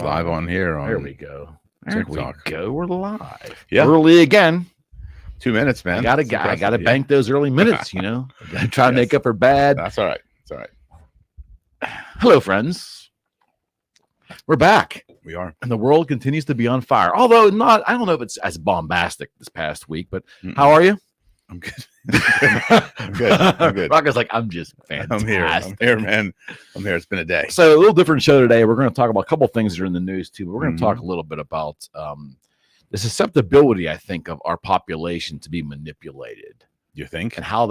Live on here. There we go. There TikTok. we go. We're live. Yeah. Early again. 2 minutes, man. I gotta bank those early minutes, I gotta try to make up for bad. That's all right. It's all right. Hello, friends. We're back. We are. And the world continues to be on fire. Although I don't know if it's as bombastic this past week, but how are you? I'm good. I'm good. Rocco's like, I'm just fantastic. I'm here, man. I'm here. It's been a day. So a little different show today. We're going to talk about a couple of things that are in the news too, but we're going to talk a little bit about the susceptibility, I think, of our population to be manipulated. You think? And how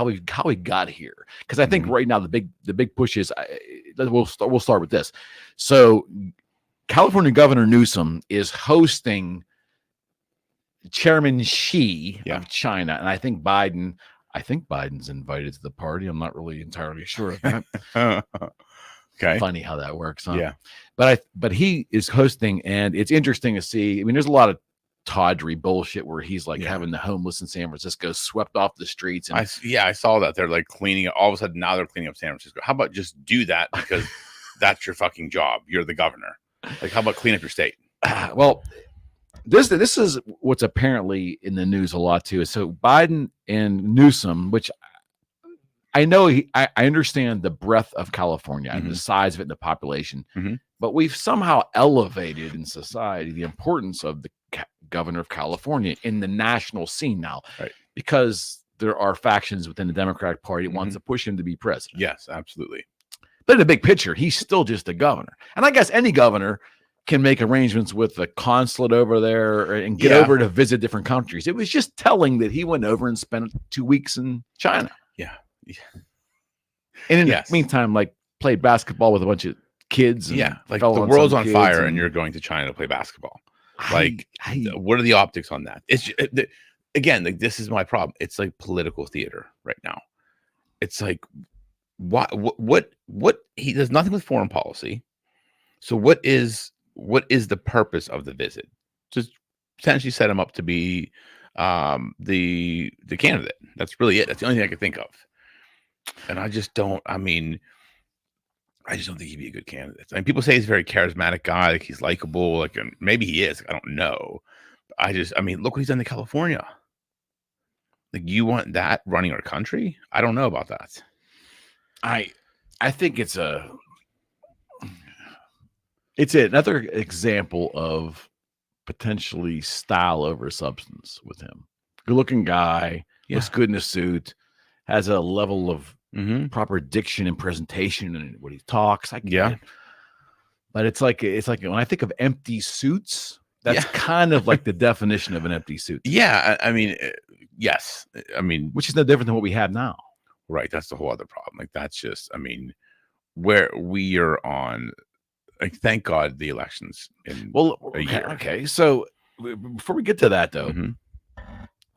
we got here? Because I think right now the big push is we'll start with this. So California Governor Newsom is hosting Chairman Xi of China, and I think Biden's invited to the party. I'm not really entirely sure of that. Okay, funny how that works, huh? Yeah, but he is hosting, and it's interesting to see. I mean, there's a lot of tawdry bullshit where he's like having the homeless in San Francisco swept off the streets. And I saw that they're like cleaning. All of a sudden, now they're cleaning up San Francisco. How about just do that because that's your fucking job. You're the governor. Like, how about clean up your state? Well. This is what's apparently in the news a lot too. So Biden and Newsom, which I know I understand the breadth of California and the size of it and the population, but we've somehow elevated in society the importance of the governor of California in the national scene now, because there are factions within the Democratic Party that wants to push him to be president. Yes, absolutely. But in the big picture, he's still just a governor, and I guess any governor can make arrangements with the consulate over there and get over to visit different countries. It was just telling that he went over and spent 2 weeks in China. Yeah. And in the meantime, like, played basketball with a bunch of kids. And like the world's on fire and you're going to China to play basketball. Like, what are the optics on that? It's again, like, this is my problem. It's like political theater right now. It's like, what he does nothing with foreign policy. So what is the purpose of the visit? Just essentially set him up to be the candidate. That's really it. That's the only thing I could think of. And I just don't think he'd be a good candidate. I mean, people say he's a very charismatic guy, like he's likable, like, and maybe he is. I don't know. But look what he's done to California. Like, you want that running our country? I don't know about that. I think it's another example of potentially style over substance with him. Good-looking guy, looks good in a suit, has a level of proper diction and presentation and when he talks. I get it. But it's like when I think of empty suits, that's kind of like the definition of an empty suit. Yeah, I mean, yes. I mean, which is no different than what we have now. Right. That's the whole other problem. Like, that's just, where we are on. Like, thank God the elections in a year. Okay. So before we get to that, though,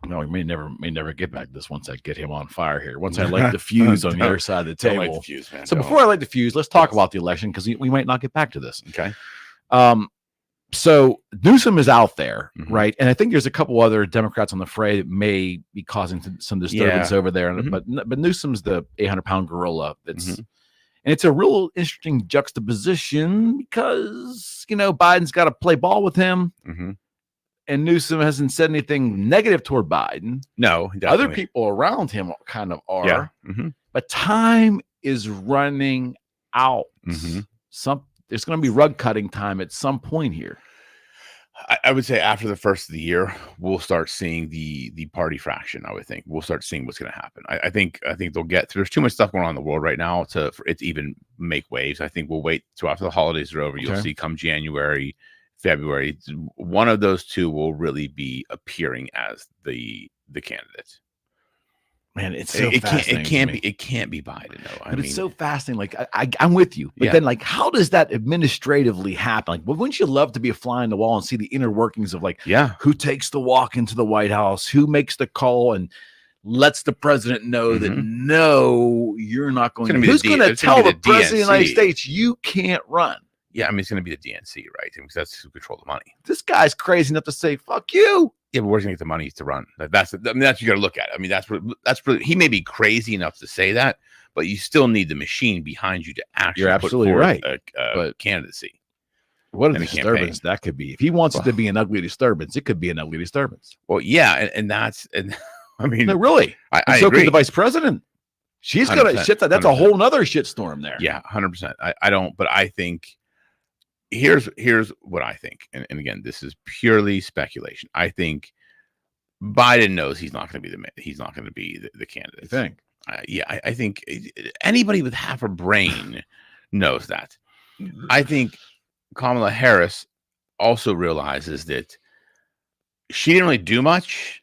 no, we may never get back to this once I get him on fire here. Once I light the fuse on the other side of the table. Light the fuse, man. So before I light the fuse, let's talk about the election because we might not get back to this. Okay. So Newsom is out there, right? And I think there's a couple other Democrats on the fray that may be causing some disturbance over there. But Newsom's the 800-pound gorilla that's. And it's a real interesting juxtaposition because, Biden's got to play ball with him. And Newsom hasn't said anything negative toward Biden. No, definitely. Other people around him kind of are. But time is running out. There's going to be rug cutting time at some point here. I would say after the first of the year, we'll start seeing the party fraction. I would think we'll start seeing what's going to happen. I think they'll get through. There's too much stuff going on in the world right now for it to even make waves. I think we'll wait till after the holidays are over. You'll see come January, February, one of those two will really be appearing as the candidate. Man, it's so fascinating. It can't be Biden, though. But it's so fascinating. Like, I'm with you. But then, like, how does that administratively happen? Like, wouldn't you love to be a fly on the wall and see the inner workings of, like, who takes the walk into the White House, who makes the call and lets the president know that, no, you're not going to. Who's going to tell the president of the United States you can't run? Yeah, it's going to be the DNC, right? Because that's who controls the money. This guy's crazy enough to say, fuck you. Yeah, but where's he going to get the money to run? That's what you got to look at. That's really, he may be crazy enough to say that, but you still need the machine behind you to actually put forward a candidacy. What a disturbance that could be. If he wants it to be an ugly disturbance, it could be an ugly disturbance. Well, yeah, and I mean, no, really. I so agree. could the vice president. She's gonna shit. That's 100%. A whole nother shitstorm there. Yeah, 100%. I don't, but I think here's what I think, and again, this is purely speculation. I think Biden knows he's not going to be the candidate. You think? I think anybody with half a brain knows that. I think Kamala Harris also realizes that she didn't really do much.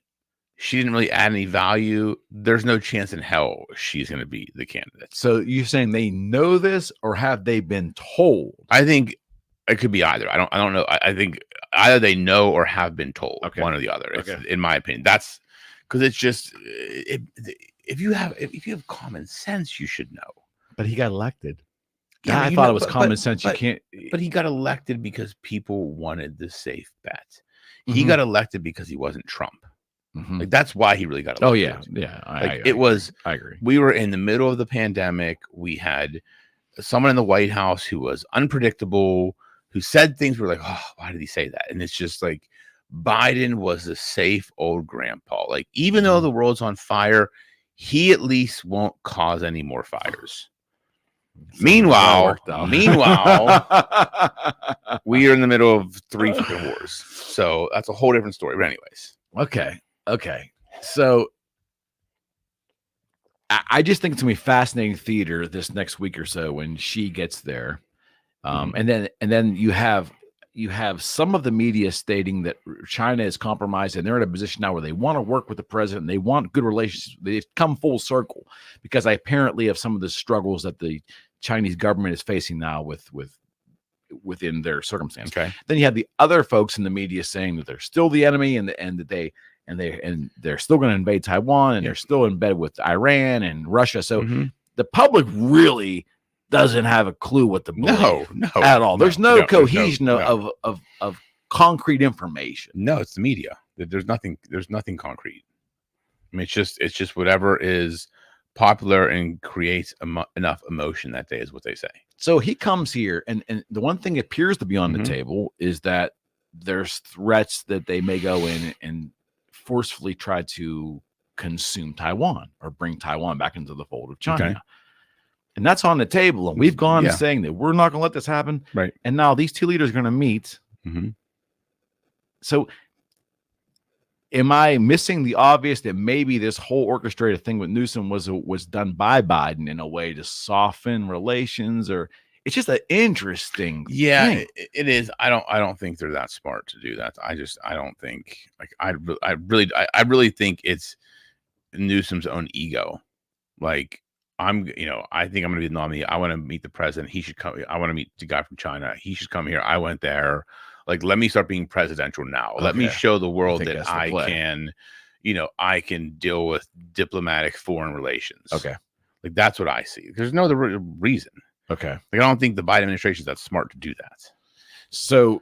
She didn't really add any value. There's no chance in hell she's going to be the candidate. So you're saying they know this, or have they been told? I think it could be either. I don't know. I think either they know or have been told. Okay. One or the other. Okay. In my opinion, that's because it's just if you have common sense, you should know. But he got elected. Yeah, I thought it was common sense. You can't. But he got elected because people wanted the safe bet. He got elected because he wasn't Trump. Like that's why he really got elected. Oh yeah. I agree. We were in the middle of the pandemic. We had someone in the White House who was unpredictable, who said things were like, oh, why did he say that? And it's just like Biden was the safe old grandpa. Like even though the world's on fire, he at least won't cause any more fires. Meanwhile, we are in the middle of 3 fucking wars. So that's a whole different story. But anyways. Okay. So I just think it's gonna be fascinating theater this next week or so when she gets there. And then you have some of the media stating that China is compromised and they're in a position now where they want to work with the president and they want good relations. They've come full circle because apparently of some of the struggles that the Chinese government is facing now within their circumstance. Okay. Then you have the other folks in the media saying that they're still the enemy and that they're still going to invade Taiwan and they're still in bed with Iran and Russia. So the public really doesn't have a clue what to believe. No, at all. There's no cohesion of concrete information. No, it's the media. There's nothing concrete. I mean, it's just whatever is popular and creates enough emotion that day is what they say. So he comes here, and the one thing appears to be on the table is that there's threats that they may go in and forcefully try to consume Taiwan or bring Taiwan back into the fold of China. Okay. And that's on the table. And we've gone saying that we're not going to let this happen. Right. And now these two leaders are going to meet. So am I missing the obvious that maybe this whole orchestrated thing with Newsom was done by Biden in a way to soften relations? Or it's just an interesting thing. It is. I don't think they're that smart to do that. I don't think like I really think it's Newsom's own ego. Like I think I'm going to be the nominee. I want to meet the president. He should come. I want to meet the guy from China. He should come here. I went there. Like, let me start being presidential now. Okay. Let me show the world that I can deal with diplomatic foreign relations. Okay. Like, that's what I see. There's no other reason. Okay. Like, I don't think the Biden administration is that smart to do that. So,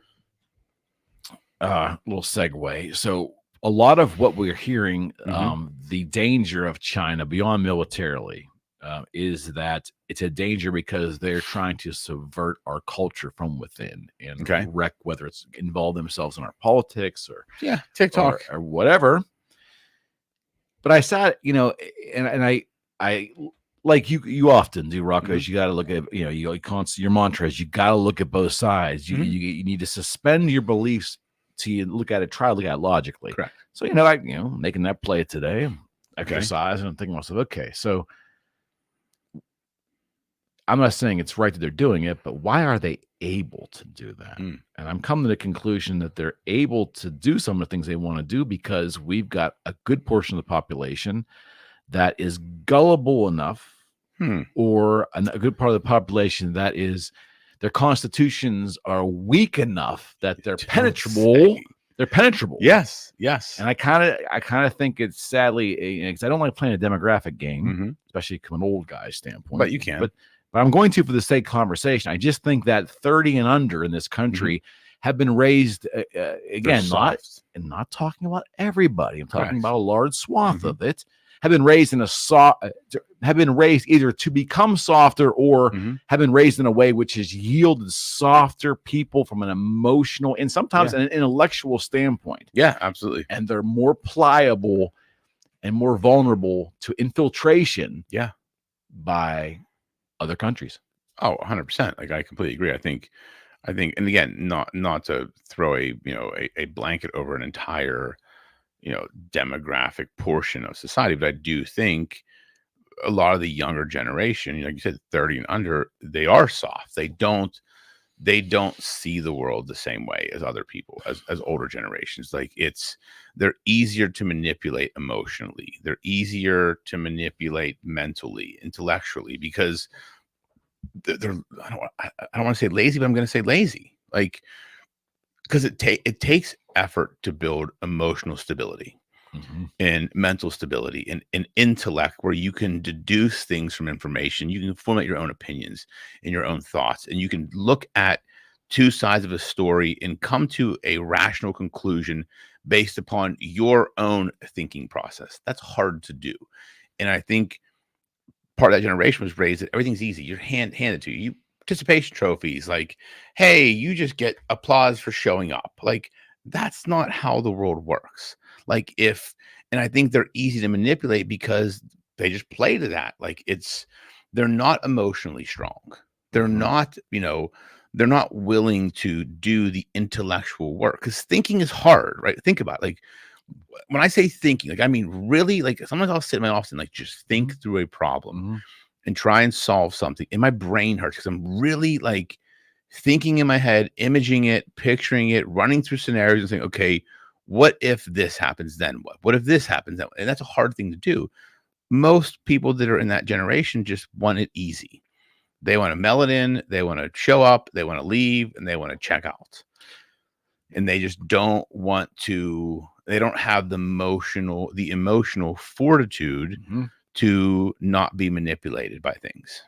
little segue. So, a lot of what we're hearing, the danger of China beyond militarily, is that it's a danger because they're trying to subvert our culture from within and wreck, whether it's involve themselves in our politics or TikTok or whatever. But I sat, and I like you often do, Rocco, is you got to look at, your mantra is you got to look at both sides. You need to suspend your beliefs to try to look at it logically. Correct. So, making that play today, exercise, and I'm thinking to myself, okay, so I'm not saying it's right that they're doing it, but why are they able to do that? And I'm coming to the conclusion that they're able to do some of the things they want to do because we've got a good portion of the population that is gullible enough, or a good part of the population that is their constitutions are weak enough that they're penetrable. They're penetrable. Yes. And I kind of think it's sadly, because I don't like playing a demographic game, especially from an old guy standpoint. But you can. But I'm going to for the sake of conversation. I just think that 30 and under in this country have been raised again, not talking about everybody. I'm talking about a large swath of it have been raised in a have been raised either to become softer or have been raised in a way which has yielded softer people from an emotional and sometimes an intellectual standpoint. Yeah, absolutely. And they're more pliable and more vulnerable to infiltration by other countries. Oh, 100%. Like I completely agree. I think, and again, not to throw a blanket over an entire, demographic portion of society, but I do think a lot of the younger generation, like you said, 30 and under, they are soft. They don't see the world the same way as other people, as older generations. Like they're easier to manipulate emotionally. They're easier to manipulate mentally, intellectually, because I don't want to say lazy, but I'm going to say lazy. Like, because it takes effort to build emotional stability and mental stability and intellect, where you can deduce things from information. You can formulate your own opinions and your own thoughts, and you can look at two sides of a story and come to a rational conclusion based upon your own thinking process. That's hard to do. And I think part of that generation was raised that everything's easy. You're handed to you. Participation trophies, like, hey, you just get applause for showing up. Like, that's not how the world works. Like, and I think they're easy to manipulate because they just play to that. Like, they're not emotionally strong. They're not, they're not willing to do the intellectual work, because thinking is hard, right? Think about it. Like, when I say thinking, like, I mean, really, like, sometimes I'll sit in my office and like just think through a problem and try and solve something, and my brain hurts because I'm really like thinking in my head, imaging it, picturing it, running through scenarios and saying, okay, what if this happens, then what? What if this happens, then what? And that's a hard thing to do. Most people that are in that generation just want it easy. They want to mail it in, they want to show up, they want to leave, and they want to check out. And they just don't want to, they don't have the emotional fortitude to not be manipulated by things.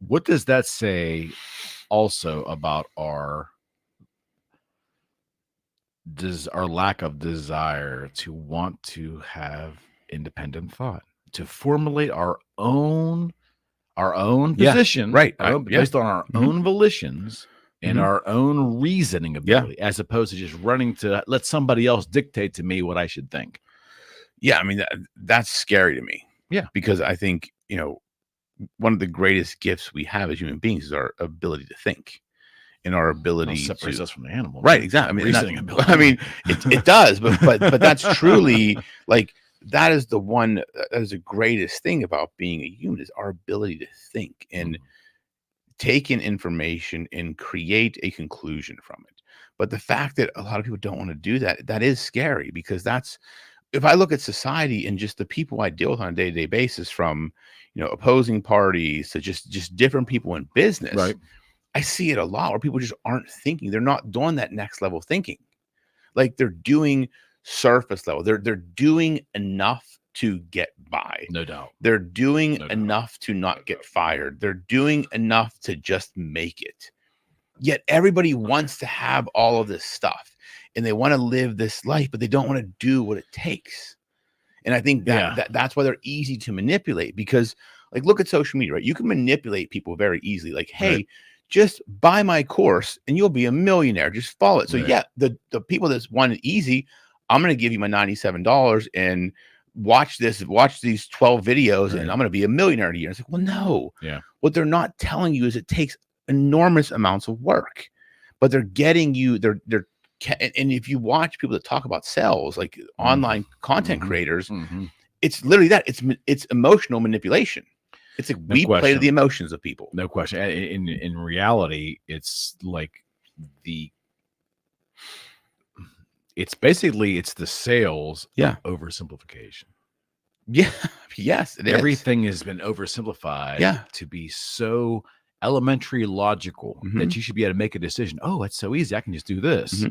What does that say also about our lack of desire to want to have independent thought, to formulate our own position, right? Based on our own volitions and our own reasoning ability, as opposed to just running to let somebody else dictate to me what I should think. Yeah, I mean, that's scary to me. Yeah, because I think, one of the greatest gifts we have as human beings is our ability to think, and our ability separates us from the animal, right? Exactly. I mean, reasoning ability. I mean, it does, but that's truly, like, that is the greatest thing about being a human, is our ability to think and take in information and create a conclusion from it. But the fact that a lot of people don't want to do that is scary, because if I look at society and just the people I deal with on a day-to-day basis, from, opposing parties to just different people in business, right? I see it a lot where people just aren't thinking. They're not doing that next level thinking. Like, they're doing surface level. They're doing enough to get by. No doubt. They're doing enough to not get fired. They're doing enough to just make it. Yet everybody wants to have all of this stuff, and they want to live this life, but they don't want to do what it takes. And I think that's why they're easy to manipulate, because, like, look at social media, right? You can manipulate people very easily. Like, hey, just buy my course and you'll be a millionaire. Just follow it. So the people that want it easy, I'm going to give you my $97 and watch these 12 videos and I'm going to be a millionaire in a year. It's like, well, no. Yeah. What they're not telling you is it takes enormous amounts of work, but they're getting you, and if you watch people that talk about sales, like online content creators, it's literally that. It's emotional manipulation. It's like we play to the emotions of people. No question. In reality, it's like it's the sales of oversimplification. Yeah. Yes. Everything has been oversimplified to be so elementary logical that you should be able to make a decision. Oh, it's so easy. I can just do this.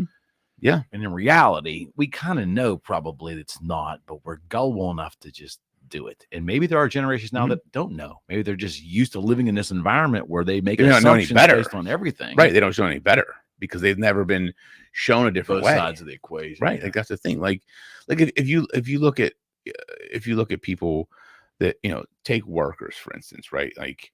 Yeah. And in reality, we kind of know probably it's not, but we're gullible enough to just do it. And maybe there are generations now that don't know. Maybe they're just used to living in this environment where they make assumptions based on everything. Right. They don't show any better because they've never been shown a different way. Both sides of the equation. Right. Like, that's the thing. Like if you look at if you look at people that, take workers, for instance, right? Like,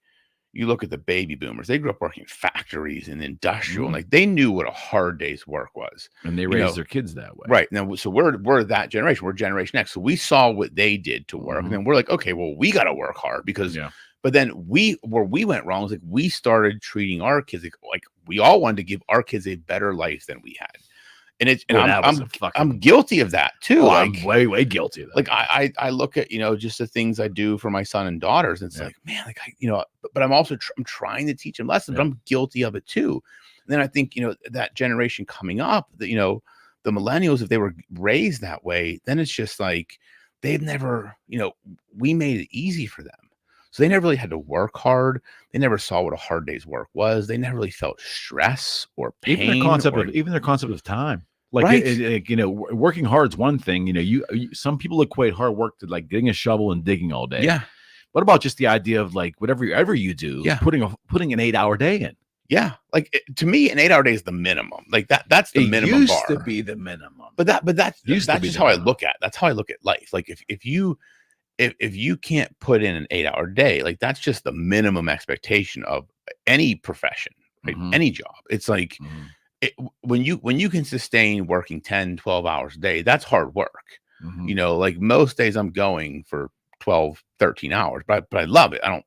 you look at the baby boomers, they grew up working in factories and industrial, and like they knew what a hard day's work was. And they raised their kids that way. Right. Now, so we're that generation, we're Generation X. So we saw what they did to work. And then we're like, okay, well, we got to work hard because, but then where we went wrong was like, we started treating our kids like we all wanted to give our kids a better life than we had. And I'm guilty of that too. I'm way guilty of that. Like I look at, just the things I do for my son and daughters. And it's like, man, like, but I'm also, I'm trying to teach them lessons, but I'm guilty of it too. And then I think, that generation coming up, that, the millennials, if they were raised that way, then it's just like, they've never, we made it easy for them. So they never really had to work hard. They never saw what a hard day's work was. They never really felt stress or pain. Even their concept of time. Like, right. Working hard is one thing. You some people equate hard work to like getting a shovel and digging all day. Yeah. What about just the idea of like whatever you do, putting an 8-hour day in? Yeah. Like to me, an 8-hour day is the minimum. Like that's the minimum bar. It used to be the minimum. But that's just how I look at. That's how I look at life. Like if you can't put in an 8-hour day, like that's just the minimum expectation of any profession, right? Any job. It's like when you can sustain working 10, 12 hours a day, that's hard work. Like most days I'm going for 12, 13 hours, but I love it. I don't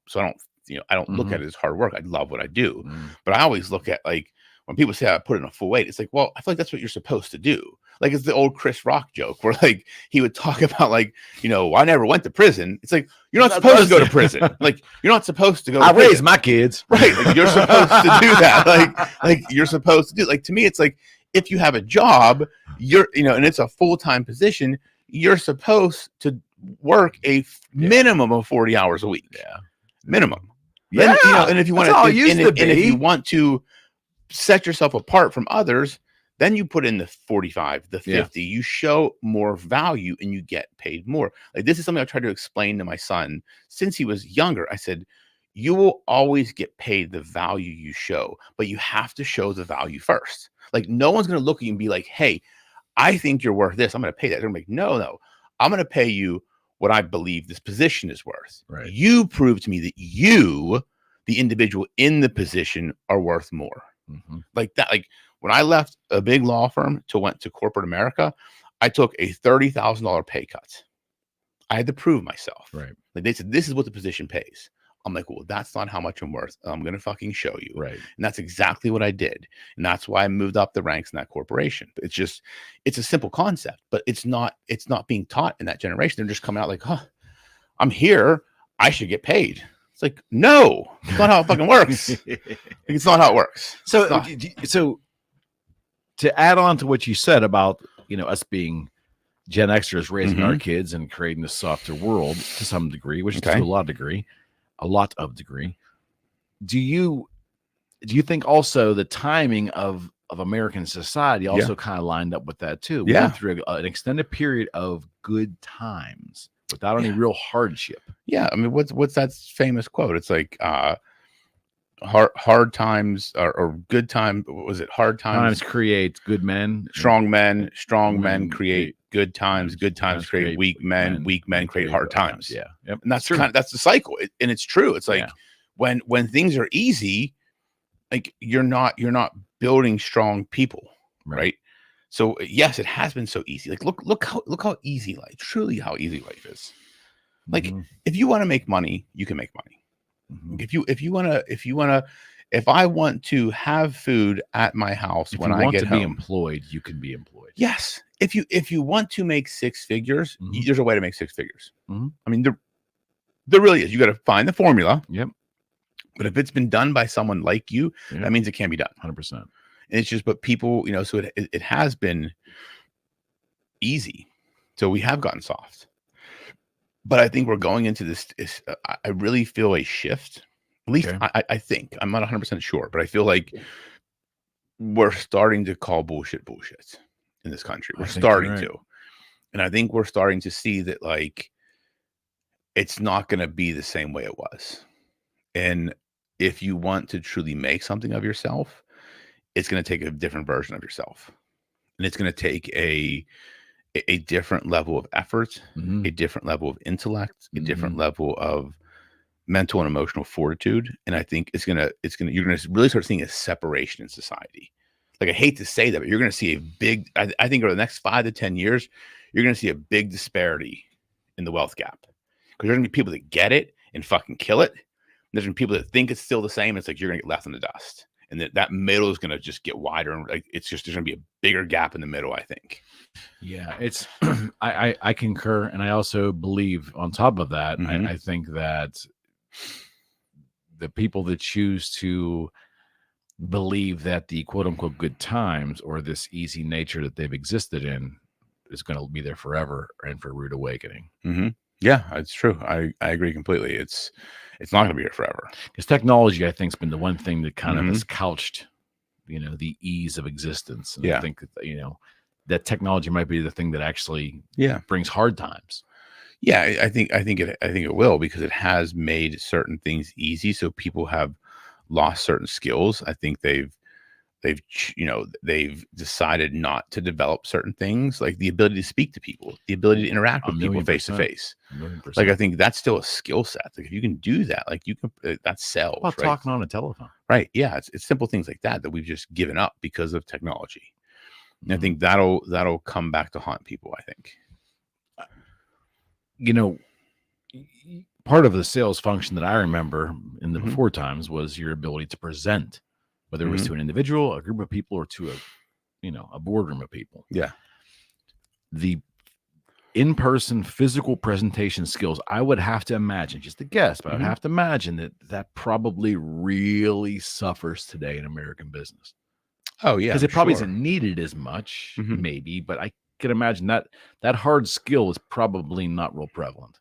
look at it as hard work. I love what I do. But I always look at like when people say I put in a full weight, it's like, well, I feel like that's what you're supposed to do. Like it's the old Chris Rock joke where like he would talk about like, I never went to prison. It's like, you're not supposed to go to prison. Like you're not supposed to go to prison. I raised my kids. Right. Like, you're supposed to do that. Like you're supposed to do, like, to me, it's like, if you have a job, you're, and it's a full-time position, you're supposed to work a minimum of 40 hours a week. Yeah. Minimum. Yeah. Then, and if you want to, and if you want to set yourself apart from others, then you put in the 45, the 50, you show more value and you get paid more. Like this is something I tried to explain to my son since he was younger. I said, you will always get paid the value you show, but you have to show the value first. Like no one's going to look at you and be like, hey, I think you're worth this. I'm going to pay that. They're like, no, I'm going to pay you what I believe this position is worth. Right. You prove to me that you, the individual in the position, are worth more. Like that. Like when I left a big law firm went to corporate America, I took a $30,000 pay cut. I had to prove myself. Right. Like they said, this is what the position pays. I'm like, well, that's not how much I'm worth. I'm going to fucking show you. Right. And that's exactly what I did. And that's why I moved up the ranks in that corporation. It's just, it's a simple concept, but it's not being taught in that generation. They're just coming out like, I'm here. I should get paid. It's like, no, it's not how it fucking works. It's not how it works. So to add on to what you said about, us being Gen Xers raising our kids and creating a softer world to some degree, which is to a lot of degree. Do you think also the timing of American society also kind of lined up with that too? We went through an extended period of good times without any real hardship. Yeah. I mean, what's that famous quote? It's like, hard times or good time. Was it hard times create good men? Strong men create good times. Good times create weak men. Weak men create hard times. Yeah. Yep. And that's that's the cycle. And it's true. It's like when things are easy, like you're not building strong people. Right. So yes, it has been so easy. Like look how easy life, truly how easy life is. Like if you want to make money, you can make money. If I want to have food at my house when I get home, be employed, you can be employed. Yes. If you want to make six figures, there's a way to make six figures. I mean, there really is. You got to find the formula. Yep. But if it's been done by someone like you, that means it can be done. 100%. And it's just, but people, so it has been easy. So we have gotten soft. But I think we're going into this. I really feel a shift. At least I think. I'm not 100% sure, but I feel like we're starting to call bullshit in this country. We're starting to. And I think we're starting to see that, like, it's not going to be the same way it was. And if you want to truly make something of yourself, it's going to take a different version of yourself. And it's going to take a a different level of effort, Mhm. a different level of intellect, a different Mhm. level of mental and emotional fortitude. And I think you're gonna really start seeing a separation in society. Like, I hate to say that, but you're gonna see a big, I think over the next 5 to 10 years, you're gonna see a big disparity in the wealth gap. Because there's gonna be people that get it and fucking kill it. There's gonna be people that think it's still the same. It's like you're gonna get left in the dust. And that middle is gonna just get wider, and like it's just there's gonna be a bigger gap in the middle, I think. Yeah, it's I concur, and I also believe on top of that, Mhm. I think that the people that choose to believe that the quote unquote good times or this easy nature that they've existed in is going to be there forever and for rude awakening. Mhm. Yeah, it's true. I agree completely. It's not gonna be here forever. Because technology, I think, has been the one thing that kind of Mhm. has couched, the ease of existence. And I Yeah. think that, that technology might be the thing that actually Yeah. brings hard times. Yeah, I think it will, because it has made certain things easy, so people have lost certain skills. I think they've decided not to develop certain things, like the ability to speak to people, the ability to interact with people face to face. Like, I think that's still a skill set. Like, if you can do that, like you can, that sells, How about right? talking on a telephone? Right. Yeah. It's simple things like that we've just given up because of technology. And I Mhm. think that'll come back to haunt people, I think. Part of the sales function that I remember in the Mhm. before times was your ability to present, whether it was Mhm. to an individual, a group of people, or to a boardroom of people. Yeah. The in-person physical presentation skills, I would have to imagine, just a guess, but I'd Mhm. have to imagine that probably really suffers today in American business. Oh, yeah, Because I'm it probably sure. isn't needed as much, Mhm. maybe, but I can imagine that hard skill is probably not real prevalent.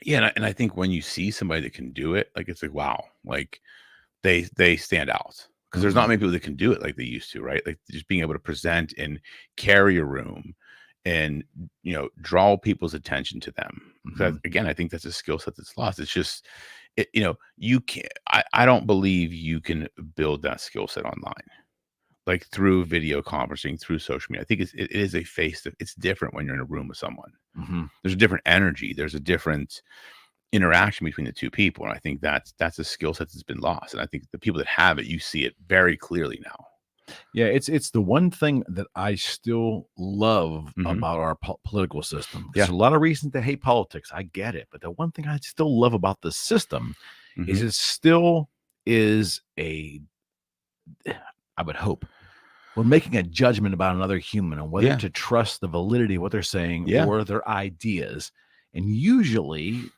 Yeah, and I think when you see somebody that can do it, like, it's like, wow, like, they stand out, because there's not Mhm. many people that can do it like they used to, right? Like, just being able to present and carry a room and, draw people's attention to them. 'Cause Mhm. again, I think that's a skill set that's lost. It's just you can't I don't believe you can build that skill set online, like, through video conferencing, through social media. I think it is a it's different when you're in a room with someone. Mhm. There's a different energy, there's a different interaction between the two people, and I think that's a skill set that's been lost, and I think the people that have it, you see it very clearly now. Yeah, it's the one thing that I still love Mhm. about our political system. Yeah. There's a lot of reasons to hate politics. I get it, but the one thing I still love about the system is Mhm. it still is I would hope we're making a judgment about another human and whether Yeah. to trust the validity of what they're saying Yeah. or their ideas. And usually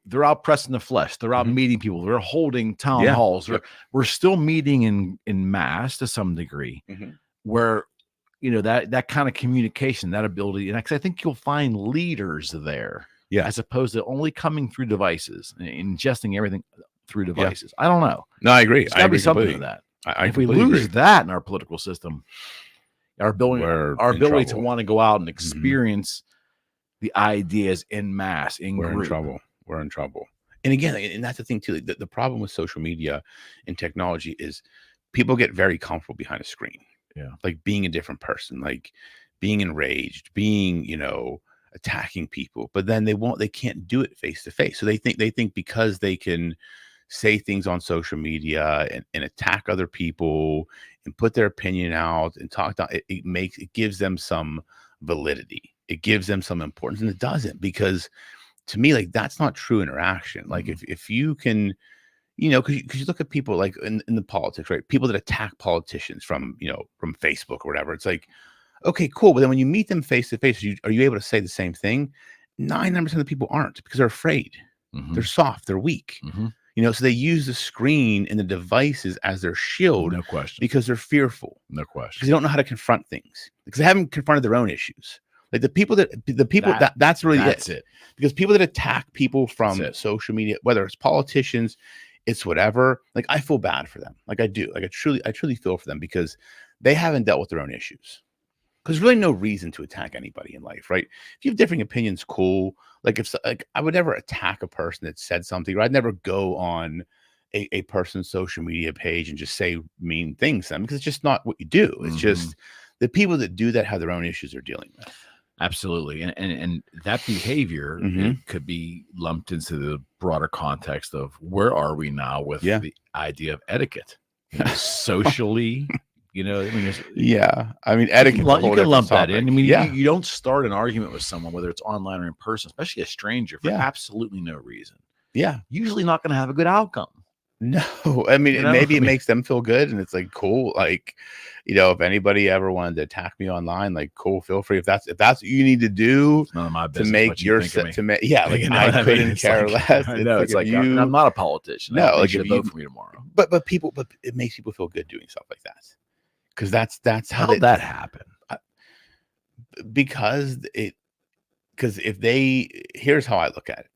they're out pressing the flesh. They're out Mhm. meeting people. They're holding town Yeah. halls. Yep. We're still meeting in mass to some degree, Mhm. where that kind of communication, that ability, and 'cause I think you'll find leaders there Yeah. as opposed to only coming through devices and ingesting everything through Yeah. devices. I don't know. No, I agree. There's I got to be agree something to completely. that. I And if we completely lose agree. that in our political system, our ability We're our in ability to trouble. want to go out and Mhm. experience the ideas in mass, in We're in group. trouble. We're in trouble. And again, and that's the thing too. The problem with social media and technology is people get very comfortable behind a screen. Yeah. Like being a different person, like being enraged, being, attacking people. But then they can't do it face to face. So they think because they can say things on social media and attack other people and put their opinion out and talk down, it gives them some validity. It gives them some importance. And it doesn't, because to me, like, that's not true interaction. Like, Mhm. if you can, because you look at people like in the politics, right? People that attack politicians from Facebook or whatever. It's like, okay, cool. But then when you meet them face to face, are you able to say the same thing? 99% of the people aren't, because they're afraid. They're Mhm. soft. They're weak. Mhm. So they use the screen and the devices as their shield, No question. because they're fearful, No because question. they don't know how to confront things, because they haven't confronted their own issues. Like that's really That's it. it. Because people that attack people That's from it. social media, whether it's politicians, it's whatever, like, I feel bad for them. Like, I do. Like, I truly feel for them, because they haven't dealt with their own issues. Because there's really no reason to attack anybody in life, right? If you have differing opinions, cool. Like, like, I would never attack a person that said something, or I'd never go on a person's social media page and just say mean things to them, because it's just not what you do. It's Mhm. just the people that do that have their own issues they're dealing with. Absolutely. And that behavior it could be lumped into the broader context of where are we now with the idea of etiquette, socially, I mean, I mean, etiquette. You can lump that in. I mean, you don't start an argument with someone, whether it's online or in person, especially a stranger, for absolutely no reason. Yeah. Usually not going to have a good outcome. No, I mean, maybe it makes them feel good, and it's like cool. Like, if anybody ever wanted to attack me online, like, cool, feel free. If that's what you need to do to make your set, I couldn't care less. I know, it's like I'm not a politician. No, like, you vote for me tomorrow. But it makes people feel good doing stuff like that, because that's how did that happen? Because here's how I look at it.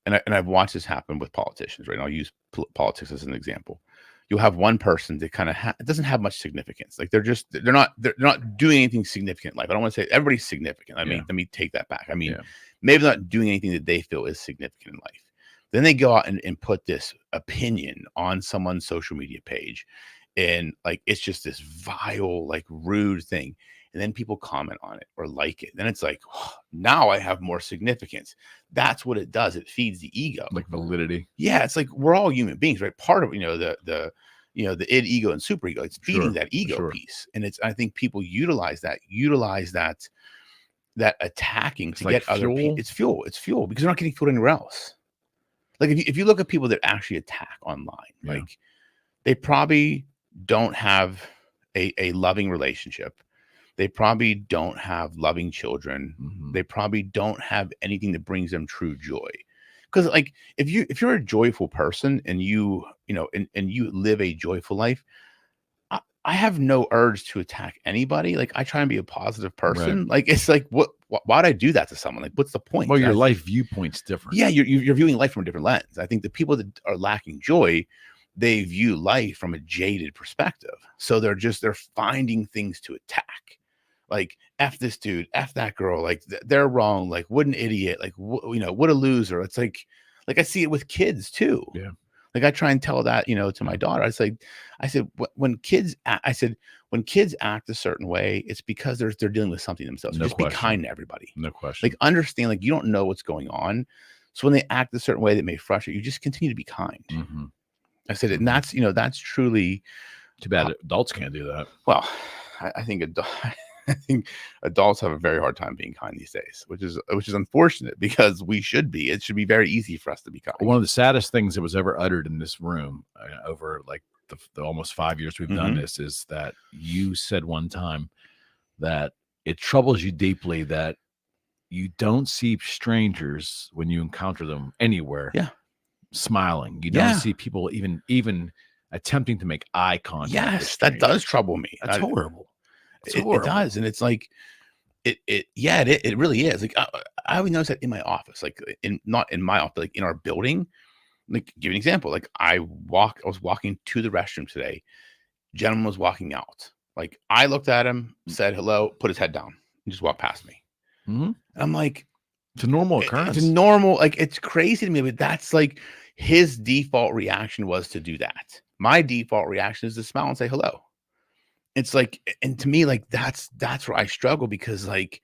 And I've watched this happen with politicians, right? And I'll use politics as an example. You'll have one person that kind of doesn't have much significance. Like they're not doing anything significant in life. I don't want to say everybody's significant. I mean, let me take that back. I mean, maybe they're not doing anything that they feel is significant in life. Then they go out and put this opinion on someone's social media page, and like it's just this vile, like rude thing. And then people comment on it or like it. Then it's like, oh, now I have more significance. That's what it does. It feeds the ego, like validity. Yeah, it's like we're all human beings, right? Part of the id, ego, and super ego. It's feeding that ego piece, and I think people utilize that attacking to get other people. It's fuel because they're not getting fueled anywhere else. Like if you look at people that actually attack online, like they probably don't have a loving relationship. They probably don't have loving children. They probably don't have anything that brings them true joy. Because like if you're a joyful person and you live a joyful life, I have no urge to attack anybody. Like I try and be a positive person. Right. Like it's like why'd I do that to someone? Like what's the point? Well, your life viewpoint's different. Yeah, you're viewing life from a different lens. I think the people that are lacking joy, they view life from a jaded perspective. So they're finding things to attack. Like F this dude, F that girl, like they're wrong, like what an idiot, like what a loser. It's like I see it with kids too. Yeah. Like I try and tell that, to my daughter. I said when kids act a certain way, it's because they're dealing with something themselves. No just question. Be kind to everybody. No question. Like understand, like you don't know what's going on. So when they act a certain way that may frustrate you, just continue to be kind. I said, and that's truly too bad adults can't do that. Well, I think adults have a very hard time being kind these days, which is unfortunate because we should be. It should be very easy for us to be kind. One of the saddest things that was ever uttered in this room over like the almost 5 years we've done this is that you said one time that it troubles you deeply that you don't see strangers when you encounter them anywhere. Yeah. Smiling. You don't see people even attempting to make eye contact. Yes, that does trouble me. That's horrible. It does, and it's like it really is. Like I always notice that in my office, like not in my office, like in our building. Like give an example. Like I was walking to the restroom today. Gentleman was walking out. Like I looked at him, said hello, put his head down, and just walked past me. And I'm like, it's a normal occurrence. It's normal. Like it's crazy to me, but that's like his default reaction was to do that. My default reaction is to smile and say hello. It's like, and to me, like that's where I struggle because like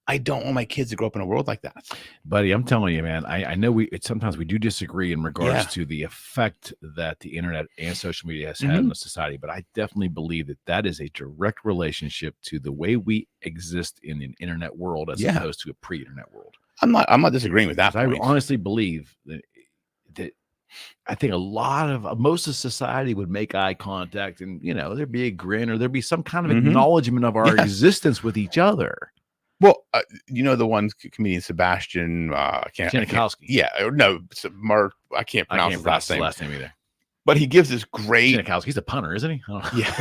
I don't want my kids to grow up in a world like that. Buddy, I'm telling you, man, I know sometimes we do disagree in regards to the effect that the internet and social media has had on the society, but I definitely believe that is a direct relationship to the way we exist in an internet world as opposed to a pre-internet world. I'm not disagreeing with that. I honestly believe that I think most of society would make eye contact and, there'd be a grin or there'd be some kind of acknowledgement of our existence with each other. Well, the one comedian, Sebastian, Janikowski. I can't pronounce his last name either. But he gives this great Janikowski. He's a punter, isn't he? Yeah.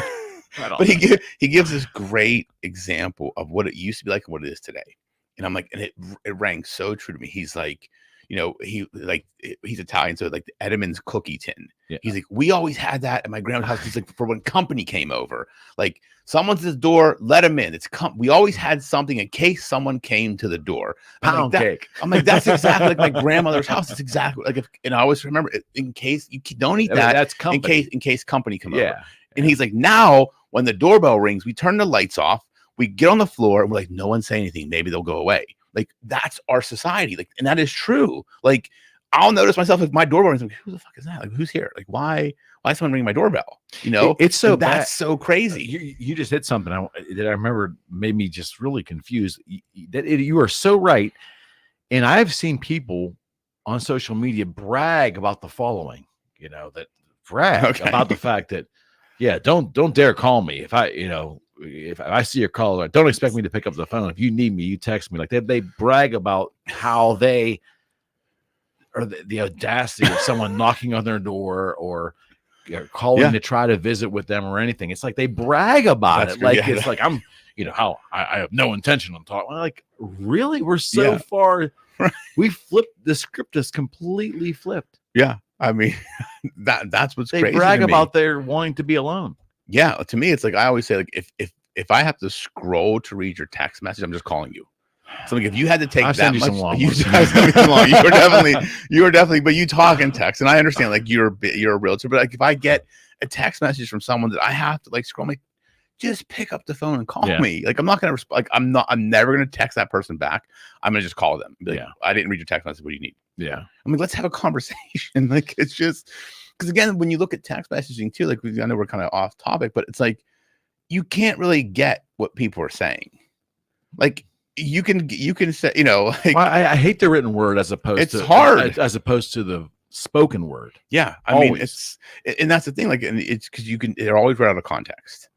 But he gives this great example of what it used to be like and what it is today. And I'm like, and it rang so true to me. He's like, he's Italian, so like the Edam's cookie tin. Yeah. He's like, we always had that at my grandma's house. He's like, for when company came over, like someone's at the door, let them in. We always had something in case someone came to the door. Pound cake. I'm like, that's exactly like my grandmother's house. It's exactly like and I always remember in case you don't eat that. That's company. In case company come over. And he's like, now when the doorbell rings, we turn the lights off. we get on the floor and we're like, no one say anything. Maybe they'll go away. Like that's our society. Like, and that is true. Like I'll notice myself if my doorbell rings, like, who the fuck is that? Like who's here? Like why is someone ringing my doorbell? You know, it's so bad. That's so crazy. You just hit something that I remember made me just really confused. You are so right. And I've seen people on social media brag about the following, you know, that brag about the fact that, yeah, don't dare call me if I see your call. Don't expect me to pick up the phone. If you need me, you text me. Like they brag about how they or the audacity of someone knocking on their door or calling to try to visit with them or anything. It's like they brag about it. Like it's like I'm, how I have no intention of talking. Like really, we're so far. We flipped the script is completely flipped. Yeah, I mean that's what's crazy. They brag about their wanting to be alone. Yeah, to me, it's like I always say, like if I have to scroll to read your text message, I'm just calling you. So like if you had to take that much, you were definitely, but you talk in text, and I understand like you're a realtor, but like if I get a text message from someone that I have to like scroll, like just pick up the phone and call me. Like I'm not gonna I'm never gonna text that person back. I'm gonna just call them. Like, I didn't read your text message. What do you need? Yeah, I mean, let's have a conversation. Like it's just because again, when you look at text messaging too, like I know we're kind of off topic, but it's like you can't really get what people are saying. Like you can say, like, well, I hate the written word as opposed to hard as opposed to the spoken word. Yeah, I mean and that's the thing. Like, and it's because they're always read out of context.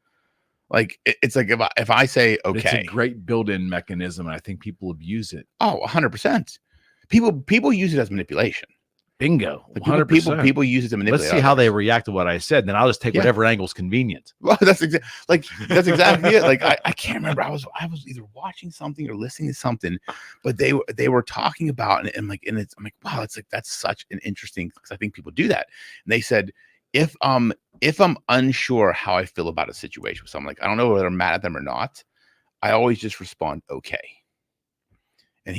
Like it's like if I say okay, it's a great built-in mechanism, and I think people abuse it. Oh, 100%. People use it as manipulation. Bingo. Like people use it to manipulate. Let's see how they react to what I said. Then I'll just take whatever angle's convenient. Well, that's exactly it. Like I can't remember. I was either watching something or listening to something, but they were talking about it, and I'm like, wow, it's like that's such an interesting, because I think people do that. And they said if I'm unsure how I feel about a situation with someone, like I don't know whether I'm mad at them or not, I always just respond okay. And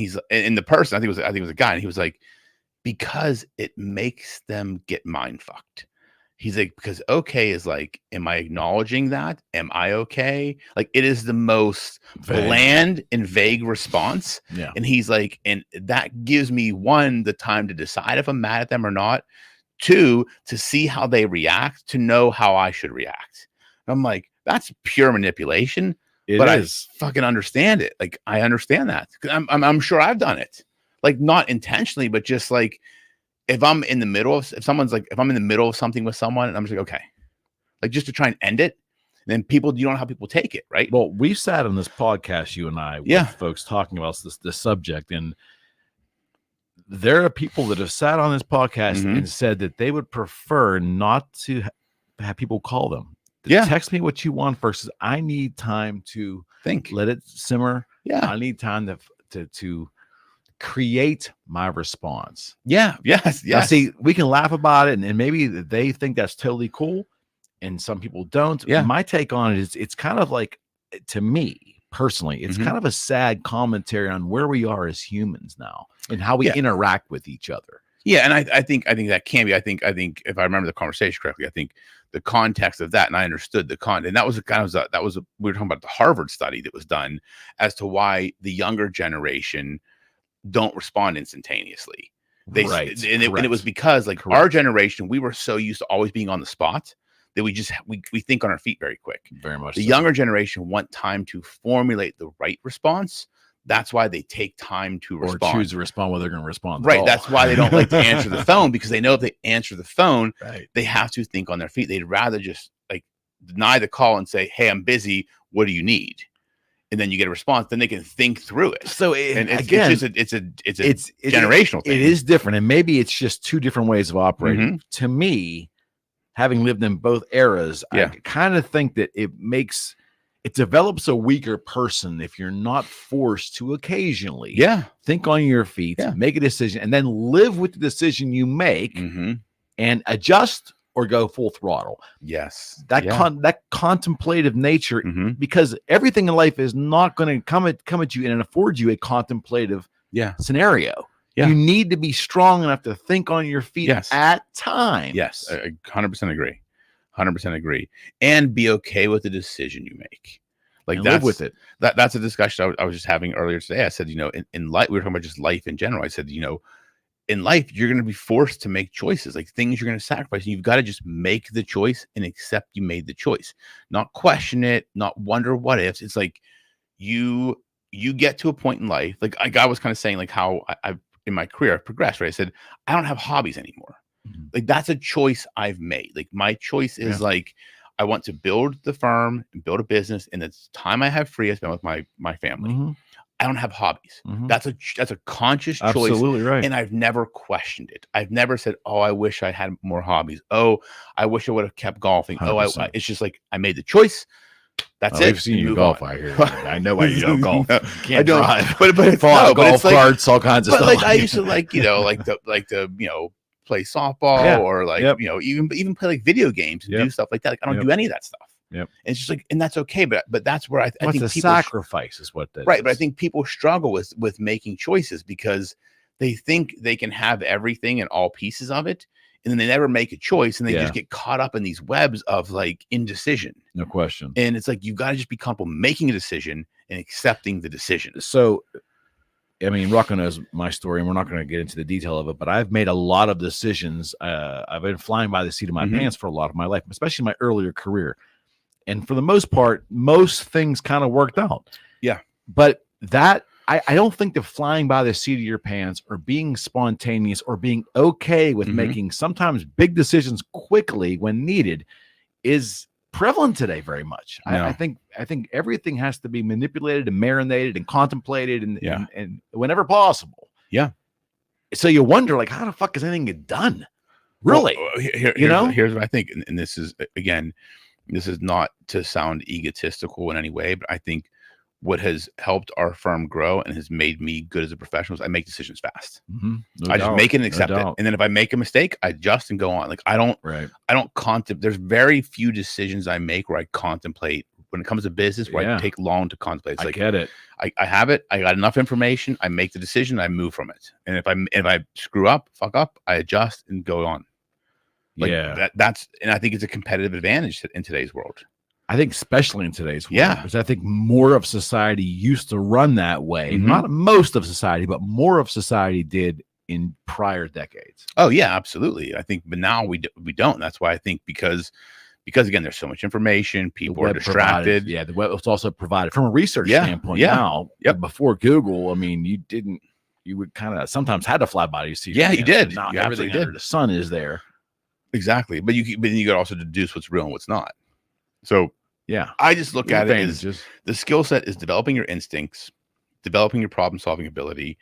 the person, I think it was a guy, and he was like, because it makes them get mind fucked. He's like, because okay is like, am I acknowledging that? Am I okay? Like it is the most bland and vague response. Yeah. And he's like, and that gives me one, the time to decide if I'm mad at them or not. Two, to see how they react, to know how I should react. And I'm like, that's pure manipulation. I fucking understand it. Like I understand that. I'm sure I've done it. Like not intentionally, but just like if I'm in the middle of if I'm in the middle of something with someone and I'm just like, okay, like just to try and end it, then you don't know how people take it, right? Well, we've sat on this podcast, you and I, with folks talking about this subject, and there are people that have sat on this podcast and said that they would prefer not to have people call them. Text me what you want versus I need time to think, let it simmer. Yeah, I need time to create my response. Yes. Now, see, we can laugh about it, and maybe they think that's totally cool, and some people don't. Yeah. My take on it is it's kind of like, to me personally, it's kind of a sad commentary on where we are as humans now and how we interact with each other. Yeah, and I think that can be. I think if I remember the conversation correctly, I think the context of that, and I understood the and that was we were talking about the Harvard study that was done as to why the younger generation don't respond instantaneously. And it was because like our generation, we were so used to always being on the spot that we think on our feet very quick. Very much. The younger generation want time to formulate the right response. That's why they take time to respond. Or choose to respond whether they're going to respond. Right. That's why they don't like to answer the phone, because they know if they answer the phone, they have to think on their feet. They'd rather just like deny the call and say, hey, I'm busy. What do you need? And then you get a response. Then they can think through it. So it's a generational thing. It is different. And maybe it's just two different ways of operating. To me, having lived in both eras, I kind of think that it develops a weaker person if you're not forced to occasionally think on your feet, make a decision, and then live with the decision you make and adjust or go full throttle. Yes. That contemplative nature, because everything in life is not going to come at you and afford you a contemplative scenario. Yeah. You need to be strong enough to think on your feet at times. Yes, I 100% agree. 100% agree. And be okay with the decision you make. Like and that's live with it. That's a discussion I was just having earlier today. I said, in life, we were talking about just life in general. I said, in life, you're going to be forced to make choices, like things you're going to sacrifice. And you've got to just make the choice and accept you made the choice, not question it, not wonder what ifs. It's like you get to a point in life, like I was kind of saying, like how I've in my career I've progressed, right? I said, I don't have hobbies anymore. Like that's a choice I've made. Like my choice is like, I want to build the firm and build a business, and it's time I have free I spend with my family. I don't have hobbies. That's a conscious choice. Absolutely right. And I've never questioned it. I've never said, oh, I wish I had more hobbies. Oh, I wish I would have kept golfing. 100%. Oh, it's just like I made the choice. That's it. We've seen you golf out here. I know why you don't golf. You can't drive. But it's golf carts, all kinds of stuff. Like I used to like play softball or like even play like video games and do stuff like that. Like I don't do any of that stuff. And it's just like, and that's okay. But that's where I think the sacrifice is what that right. is. But I think people struggle with making choices because they think they can have everything and all pieces of it, and then they never make a choice, and they just get caught up in these webs of like indecision. No question. And it's like you've got to just be comfortable making a decision and accepting the decision. So, I mean, Rocco knows my story, and we're not going to get into the detail of it, but I've made a lot of decisions. I've been flying by the seat of my pants for a lot of my life, especially my earlier career. And for the most part, most things kind of worked out. Yeah. But that, I don't think that flying by the seat of your pants or being spontaneous or being okay with making sometimes big decisions quickly when needed is prevalent today very much. No. I think everything has to be manipulated and marinated and contemplated and whenever possible. Yeah. So you wonder, like, how the fuck does anything get done? Really? Well, here's what I think. And this is, again, this is not to sound egotistical in any way, but I think what has helped our firm grow and has made me good as a professional is I make decisions fast. I just make it and accept it. And then if I make a mistake, I adjust and go on. Like I don't contemplate. There's very few decisions I make where I contemplate when it comes to business, where I take long to contemplate. It's like, I get it. I have it. I got enough information. I make the decision. I move from it. And if I screw up, fuck up, I adjust and go on. Like that's, and I think it's a competitive advantage in today's world. I think especially in today's world, because I think more of society used to run that way. Not most of society, but more of society did in prior decades. Oh yeah, absolutely. I think, but now we don't. That's why I think because again, there's so much information, people are distracted. The web was also provided from a research standpoint. Now, before Google, I mean, you would kind of sometimes had to fly by to see. Yeah, you did. Now everything under the sun is there. Exactly, but you could also deduce what's real and what's not. So I just look at it as the skill set is developing your instincts, developing your problem solving ability,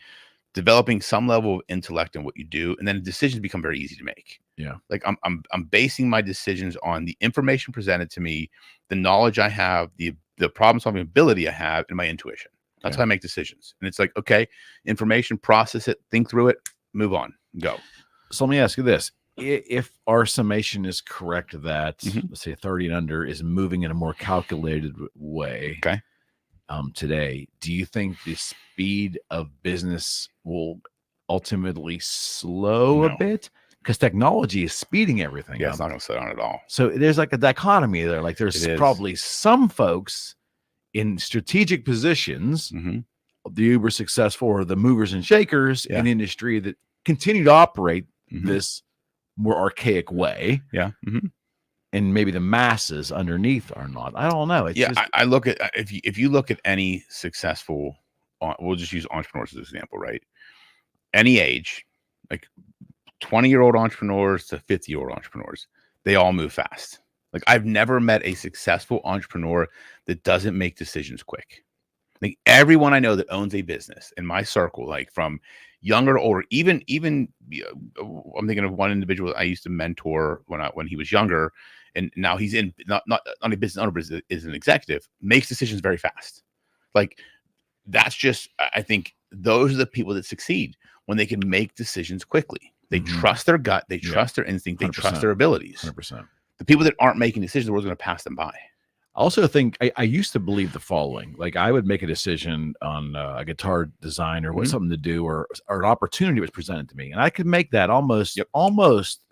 developing some level of intellect in what you do, and then decisions become very easy to make. Yeah, like I'm basing my decisions on the information presented to me, the knowledge I have, the problem solving ability I have, and my intuition. That's how I make decisions. And it's like, okay, information, process it, think through it, move on, go. So let me ask you this. If our summation is correct that let's say 30 and under is moving in a more calculated way today, do you think the speed of business will ultimately slow a bit? Because technology is speeding everything up. It's not going to slow down at all. So there's like a dichotomy there. Like there's probably some folks in strategic positions, the uber successful or the movers and shakers in industry that continue to operate this more archaic way. And maybe the masses underneath are not. I don't know. It's I look at if you look at any successful, we'll just use entrepreneurs as an example, right? Any age, like 20-year-old entrepreneurs to 50-year-old entrepreneurs, they all move fast. Like I've never met a successful entrepreneur that doesn't make decisions quick. Like everyone I know that owns a business in my circle, like from younger to older, even I'm thinking of one individual I used to mentor when he was younger, and now he's in not a business owner, but is an executive, makes decisions very fast. Like that's just, I think those are the people that succeed when they can make decisions quickly. They trust their gut, they trust their instinct, they 100%. Trust their abilities. 100%. The people that aren't making decisions, the world's going to pass them by. I also think I used to believe the following: like I would make a decision on a guitar design or what something to do, or an opportunity was presented to me, and I could make that almost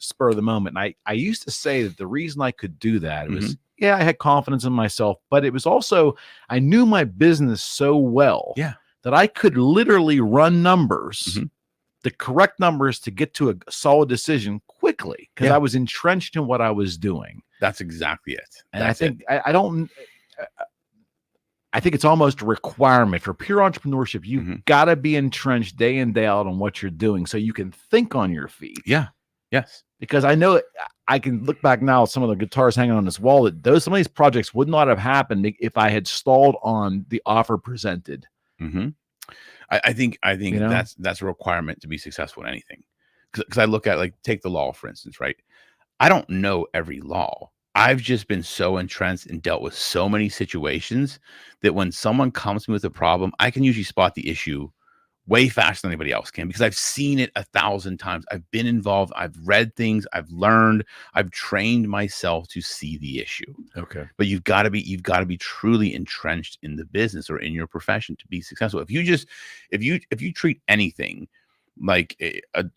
spur of the moment. And I used to say that the reason I could do that was I had confidence in myself, but it was also, I knew my business so well that I could literally run numbers, the correct numbers to get to a solid decision quickly because I was entrenched in what I was doing. That's exactly it. And I think I think it's almost a requirement for pure entrepreneurship. You've got to be entrenched day in, day out on what you're doing so you can think on your feet. Yeah. Yes. Because I know I can look back now at some of the guitars hanging on this wall that some of these projects would not have happened if I had stalled on the offer presented. I think that's a requirement to be successful in anything. Because I look at, like, take the law, for instance, right? I don't know every law. I've just been so entrenched and dealt with so many situations that when someone comes to me with a problem, I can usually spot the issue way faster than anybody else can because I've seen it 1,000 times. I've been involved. I've read things. I've learned. I've trained myself to see the issue. Okay. But you've got to be truly entrenched in the business or in your profession to be successful. If you treat anything like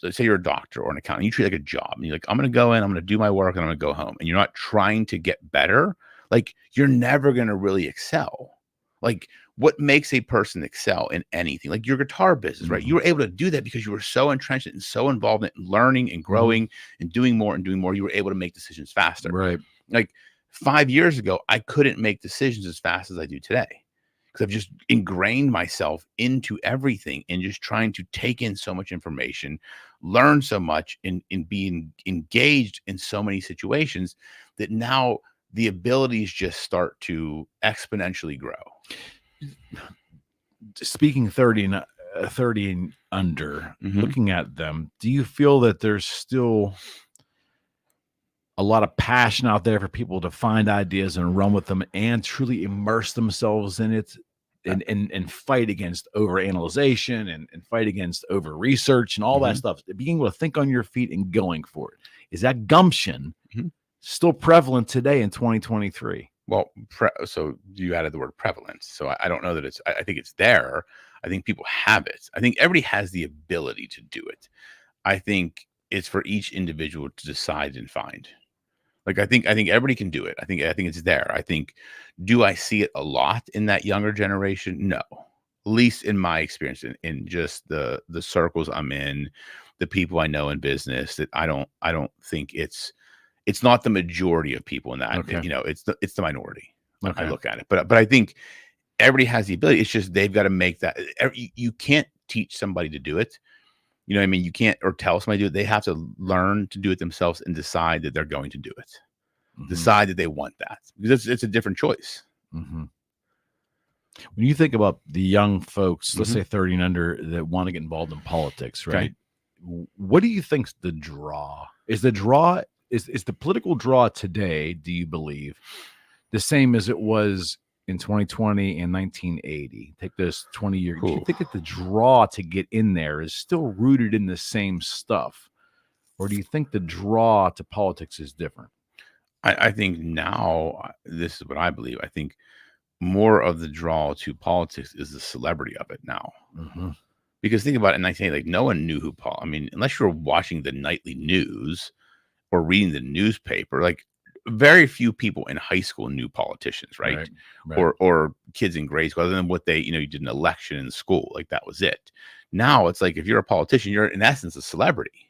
say you're a doctor or an accountant, you treat it like a job, and you're like, I'm going to go in, I'm going to do my work, and I'm going to go home, and you're not trying to get better, like, you're never going to really excel. Like, what makes a person excel in anything, like your guitar business, right? You were able to do that because you were so entrenched and so involved in learning and growing and doing more and doing more. You were able to make decisions faster. Right. Like 5 years ago, I couldn't make decisions as fast as I do today because I've just ingrained myself into everything and just trying to take in so much information, learn so much, in being engaged in so many situations that now the abilities just start to exponentially grow. Speaking 30 and under, looking at them, do you feel that there's still a lot of passion out there for people to find ideas and run with them and truly immerse themselves in it and fight against overanalyzation and fight against over research and all that stuff, being able to think on your feet and going for it? Is that gumption still prevalent today in 2023? Well, so you added the word prevalent. So I don't know that I think it's there. I think people have it. I think everybody has the ability to do it. I think it's for each individual to decide and find. Like, I think everybody can do it. I think it's there. I think, do I see it a lot in that younger generation? No, at least in my experience, in just the circles I'm in, the people I know in business, that I don't think it's not the majority of people in that. Okay. It's the minority. Okay. I look at it, but I think everybody has the ability. It's just they've got to make that. You can't teach somebody to do it. You know what I mean? You can't, or tell somebody to do it. They have to learn to do it themselves and decide that they're going to do it. Decide that they want that, because it's a different choice. When you think about the young folks, let's say 30 and under, that want to get involved in politics, right? Okay. What do you think's the draw? Is the political draw today, do you believe, the same as it was in 2020 and 1980? Take those 20 years. Do you think that the draw to get in there is still rooted in the same stuff? Or do you think the draw to politics is different? I think now, this is what I believe. I think more of the draw to politics is the celebrity of it now. Because think about it, in 1980, like, no one knew who Paul. I mean, unless you were watching the nightly news or reading the newspaper, like, very few people in high school knew politicians, right? Or kids in grade school, other than what they, you did an election in school, like, that was it. Now it's like, if you're a politician, you're in essence a celebrity.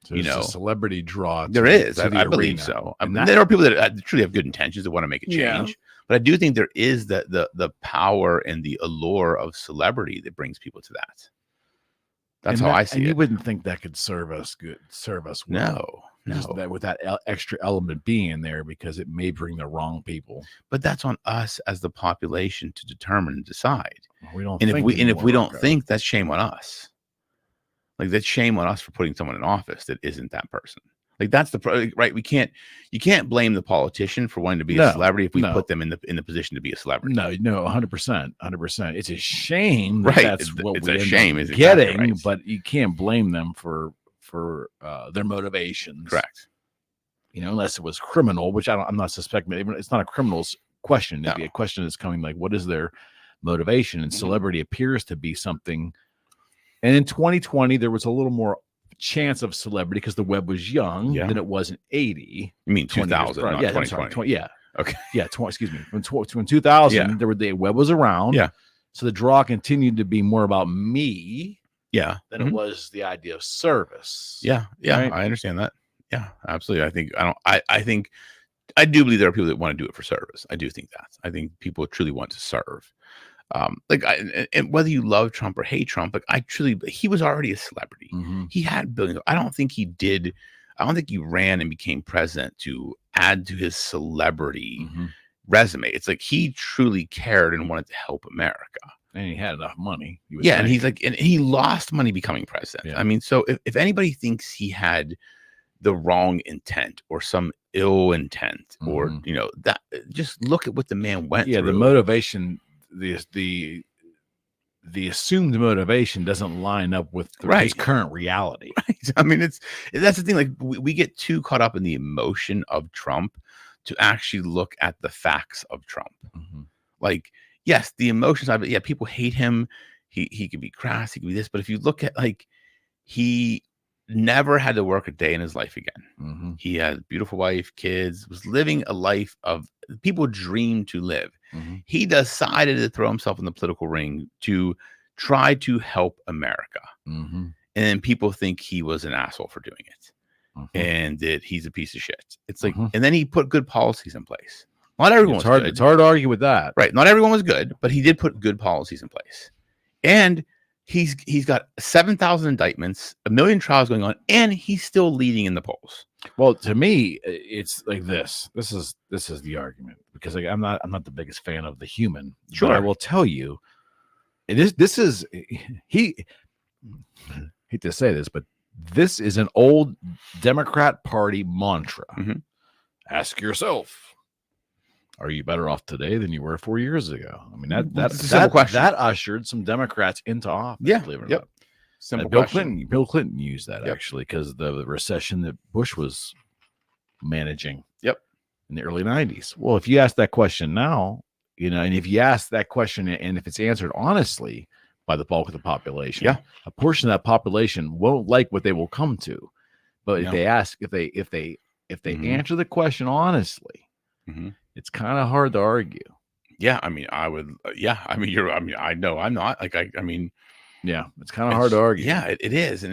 So there's a celebrity draw. There is. I believe so. There are people that truly have good intentions that want to make a change. But I do think there is the power and the allure of celebrity that brings people to that. That's how I see it. And you wouldn't think that could serve us well. No. Just that, with that extra element being in there, because it may bring the wrong people. But that's on us as the population to determine and decide. We don't. And if we don't think, that's shame on us. Like, that's shame on us for putting someone in office that isn't that person. Like, that's right. You can't blame the politician for wanting to be a celebrity if we put them in the position to be a celebrity. No, 100%. It's a shame. Right. That's what it's we a shame. Is getting, exactly right. But you can't blame them for their motivations. Correct. Unless it was criminal, which I'm not suspecting. It's not a criminal's question. It'd be a question that's coming like, what is their motivation? And celebrity appears to be something. And in 2020, there was a little more chance of celebrity because the web was young than it was in 80. You mean 2000, not 2020? Yeah. Okay. Yeah, excuse me. When 2000, Yeah. the web was around. Yeah. So the draw continued to be more about me Yeah. than it was the idea of service. Yeah. Yeah. Right? I understand that. Yeah, absolutely. I think I do believe there are people that want to do it for service. I do think that. I think people truly want to serve. And whether you love Trump or hate Trump, he was already a celebrity. Mm-hmm. He had billions. I don't think he ran and became president to add to his celebrity resume. It's like he truly cared and wanted to help America. And he had enough money. Yeah, and he lost money becoming president. Yeah. I mean, so if anybody thinks he had the wrong intent or some ill intent or that, just look at what the man went through. The motivation, the assumed motivation doesn't line up with his current reality. Right. I mean, that's the thing. Like we get too caught up in the emotion of Trump to actually look at the facts of Trump. Like, yes, the emotions of it. Yeah, people hate him. He could be crass. He could be this. But if you look at he never had to work a day in his life again. He had a beautiful wife, kids, was living a life of people dream to live. He decided to throw himself in the political ring to try to help America. And then people think he was an asshole for doing it and that he's a piece of shit. It's like, and then he put good policies in place. Not everyone was good. It's hard to argue with that. Right. Not everyone was good, but he did put good policies in place. And he's got 7,000 indictments, 1 million trials going on, and he's still leading in the polls. Well, to me, it's like this. This is the argument, because I'm not the biggest fan of the human. Sure. But I will tell you, this is hate to say this, but this is an old Democrat Party mantra. Ask yourself, are you better off today than you were 4 years ago? I mean, that ushered some Democrats into office. Yeah. Believe it or not. Simple Bill question. Clinton used that actually, because the recession that Bush was managing. In the early 90s. Well, if you ask that question now, and if you ask that question and if it's answered honestly by the bulk of the population, a portion of that population won't like what they will come to. But if they answer the question honestly, it's kind of hard to argue. Yeah, I mean, I would. I know I'm not like. It's kind of hard to argue. Yeah, it is,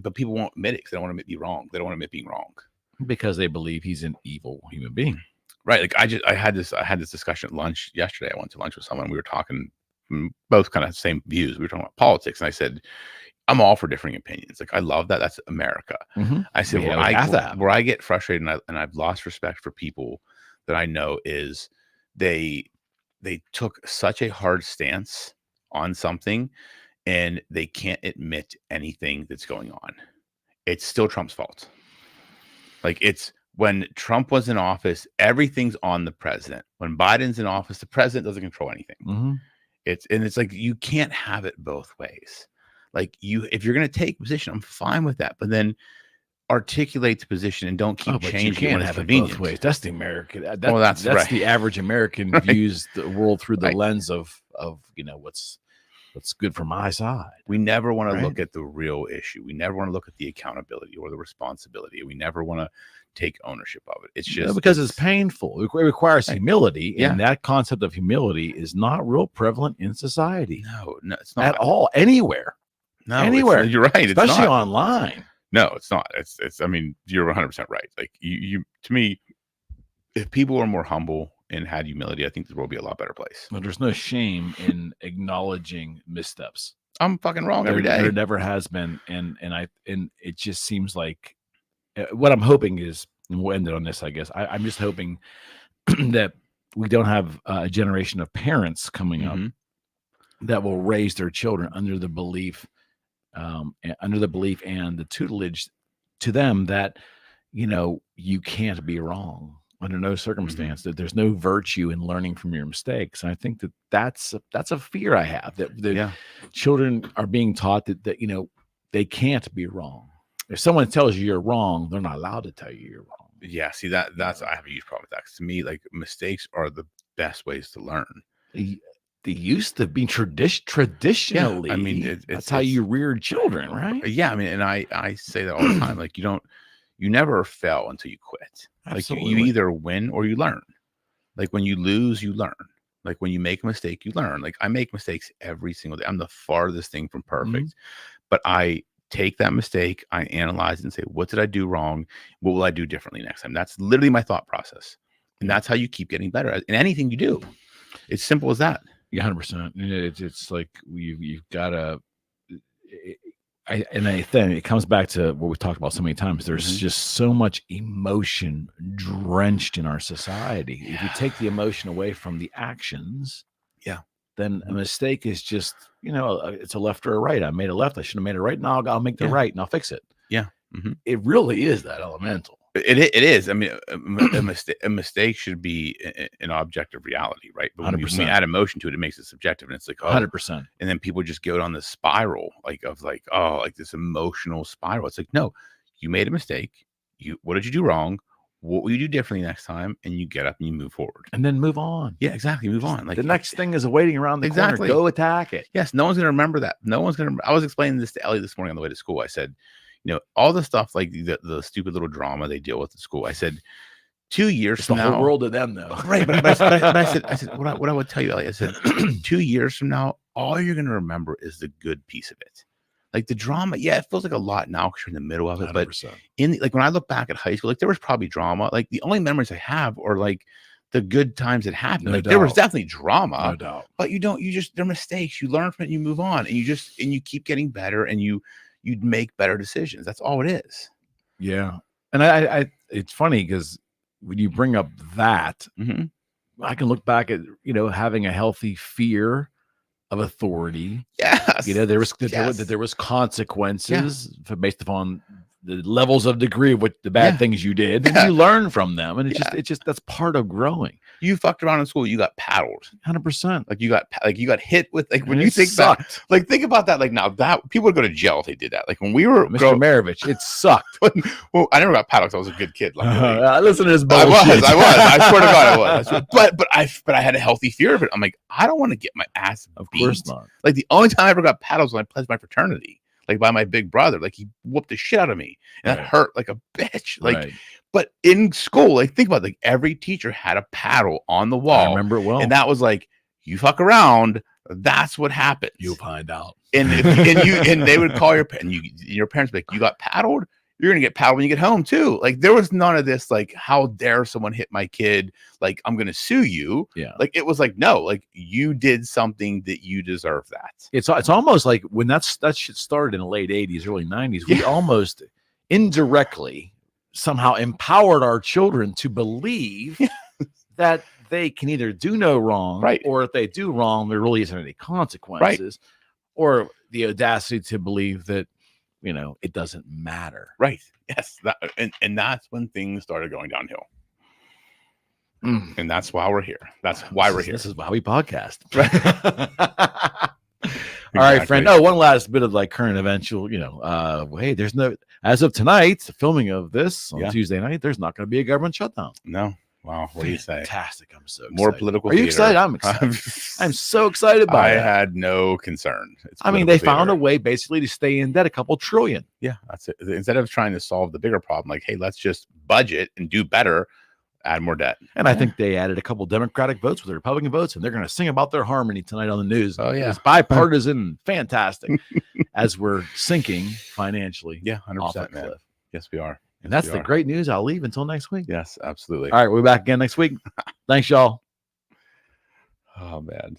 but people won't admit it because they don't want to be wrong. They don't want to admit being wrong because they believe he's an evil human being. Right. Like I had this discussion at lunch yesterday. I went to lunch with someone. We were talking both kind of same views. We were talking about politics, and I said, I'm all for differing opinions. Like, I love that. That's America. I said, where I get frustrated and I've lost respect for people that I know is they took such a hard stance on something and they can't admit anything that's going on. It's still Trump's fault. Like, it's when Trump was in office, everything's on the president. When Biden's in office, the president doesn't control anything. It's like, you can't have it both ways. Like, if you're going to take a position, I'm fine with that, but then articulate the position and don't keep changing. You can't have it both ways. That's the American. That's right. The average American views the world through the lens of what's good for my side. We never want to look at the real issue. We never want to look at the accountability or the responsibility. We never want to take ownership of it. It's just because it's painful. It requires humility, and that concept of humility is not real prevalent in society. No, it's not at all. Anywhere. No, anywhere. You're right. Especially online. No, it's not. It's. I mean, you're 100% right. Like, you to me, if people were more humble and had humility, I think the world would be a lot better place. Well, there's no shame in acknowledging missteps. I'm fucking wrong every day. There never has been, and it just seems like what I'm hoping is, and we'll end it on this, I guess. I'm just hoping that we don't have a generation of parents coming up that will raise their children under the belief and the tutelage to them that, you can't be wrong under no circumstance, that there's no virtue in learning from your mistakes. And I think that's a fear I have, that children are being taught that they can't be wrong. If someone tells you you're wrong, they're not allowed to tell you you're wrong. Yeah. See, that's, I have a huge problem with that. 'Cause to me, like, mistakes are the best ways to learn. They used to be traditionally. Yeah, I mean, that's how you reared children, right? Yeah. I mean, and I say that all the time. Like, you never fail until you quit. Absolutely. Like, you either win or you learn. Like when you lose, you learn. Like when you make a mistake, you learn. Like I make mistakes every single day. I'm the farthest thing from perfect, but I take that mistake, I analyze it and say, what did I do wrong? What will I do differently next time? That's literally my thought process. And that's how you keep getting better in anything you do. It's simple as that. Yeah, 100%. It's like you've got to. And I think it comes back to what we've talked about so many times. There's just so much emotion drenched in our society. If you take the emotion away from the actions, then a mistake is just, it's a left or a right. I made a left. I should have made a right. Now I'll make the right and I'll fix it. Yeah. It really is that elemental. It is. I mean, a mistake should be an objective reality, right? But when we add emotion to it, it makes it subjective, and it's like 100%. And then people just go on this spiral, like this emotional spiral. It's like, no, you made a mistake. What did you do wrong? What will you do differently next time? And you get up and you move forward, and then move on. Yeah, exactly. Move on. Like the next thing is waiting around the corner. Go attack it. Yes, no one's gonna remember that. No one's gonna. I was explaining this to Ellie this morning on the way to school. I said, all the stuff like the stupid little drama they deal with at school. I said, 2 years from now, the whole world of them, though. Right. But I said, what I would tell you, Ellie, I said, 2 years from now, all you're going to remember is the good piece of it. Like the drama. Yeah, it feels like a lot now because you're in the middle of it. 100%. But like when I look back at high school, like there was probably drama. Like the only memories I have are like the good times that happened. Like there was definitely drama. No doubt. But they're mistakes. You learn from it and you move on, and you keep getting better, and you'd make better decisions. That's all it is. Yeah. And I it's funny because when you bring up that, I can look back at, having a healthy fear of authority. Yes. There was consequences based upon the levels of degree of what the bad things you did, and you learn from them. And it's just that's part of growing. You fucked around in school, you got paddled. 100%. Like you got hit with, like when you think back, like think about that. Like now that people would go to jail if they did that. Like when we were Mr. Maravich, it sucked. Well, I never got paddled because I was a good kid. I listen to this bullshit. I was. I swear to God, I was. But I had a healthy fear of it. I'm like, I don't want to get my ass beat. Of course not. Like the only time I ever got paddled was when I pledged my fraternity. Like by my big brother, like he whooped the shit out of me, and that hurt like a bitch. Like, but in school, like think about it, like every teacher had a paddle on the wall. I remember it well, and that was like, you fuck around, that's what happens. You'll find out. And they would call your parents would be like, you got paddled. You're gonna get paddled when you get home too. Like there was none of this. Like, how dare someone hit my kid? Like I'm gonna sue you. Yeah. Like it was like, no, like you did something that you deserve that. It's almost like when that shit started in the late 80s, early 90s, we almost indirectly somehow empowered our children to believe that they can either do no wrong, or if they do wrong, there really isn't any consequences, or the audacity to believe that it doesn't matter. Right. Yes. And that's when things started going downhill. And that's why we're here. That's why we're here. This is why we podcast. All right, friend. Oh, one last bit of like current events. Hey, there's no, as of tonight, the filming of this on Tuesday night, there's not going to be a government shutdown. No. Wow. What do you say? Fantastic. I'm so excited. More political. Are you excited? I'm excited. I'm so excited by it. I had no concern. They found a way basically to stay in debt $2 trillion. Yeah, that's it. Instead of trying to solve the bigger problem, like, hey, let's just budget and do better, add more debt. And I think they added a couple Democratic votes with the Republican votes, and they're going to sing about their harmony tonight on the news. Oh, yeah. It's bipartisan, fantastic, as we're sinking financially. Yeah, 100%, man. Yes, we are. And that's the great news. I'll leave until next week. Yes, absolutely. All right, we'll be back again next week. Thanks, y'all. Oh, man.